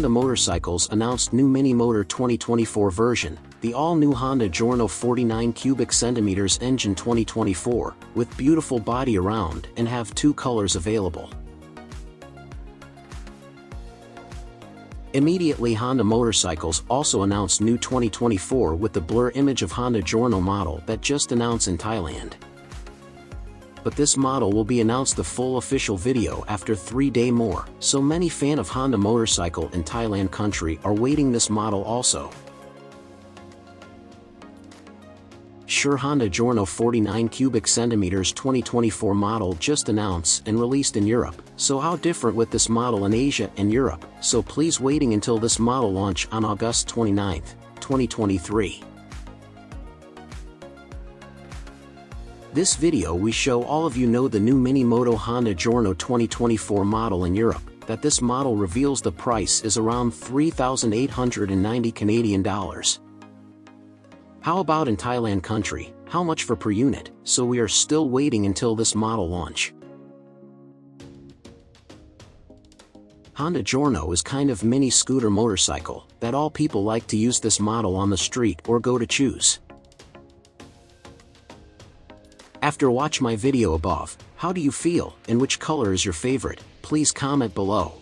Honda Motorcycles announced new Mini Motor 2024 version, the all-new Honda Giorno 49 cubic centimeters engine 2024, with beautiful body around and have 2 colors available. Immediately Honda Motorcycles also announced new 2024 with the blur image of Honda Giorno model that just announced in Thailand. But this model will be announced the full official video after 3 days more, so many fan of Honda Motorcycle in Thailand country are waiting this model also. Sure, Honda Giorno 49 cubic centimeters 2024 model just announced and released in Europe, so how different with this model in Asia and Europe, so please waiting until this model launch on August 29, 2023. This video we show all of you know the new Mini Moto Honda Giorno 2024 model in Europe, that this model reveals the price is around 3,890 Canadian dollars. How about in Thailand country, how much for per unit, so we are still waiting until this model launch. Honda Giorno is kind of mini scooter motorcycle, that all people like to use this model on the street or go to choose. After watch my video above, how do you feel, and which color is your favorite, please comment below.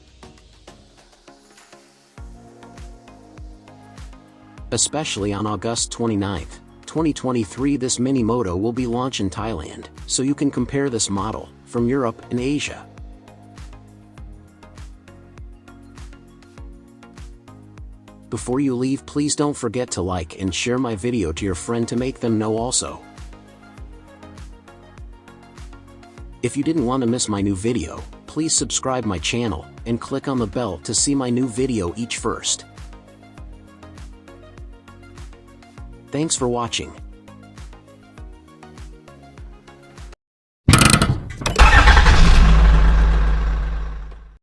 Especially on August 29, 2023 this Mini Moto will be launched in Thailand, so you can compare this model, from Europe and Asia. Before you leave, please don't forget to like and share my video to your friend to make them know also. If you didn't want to miss my new video, please subscribe my channel, and click on the bell to see my new video each first. Thanks for watching.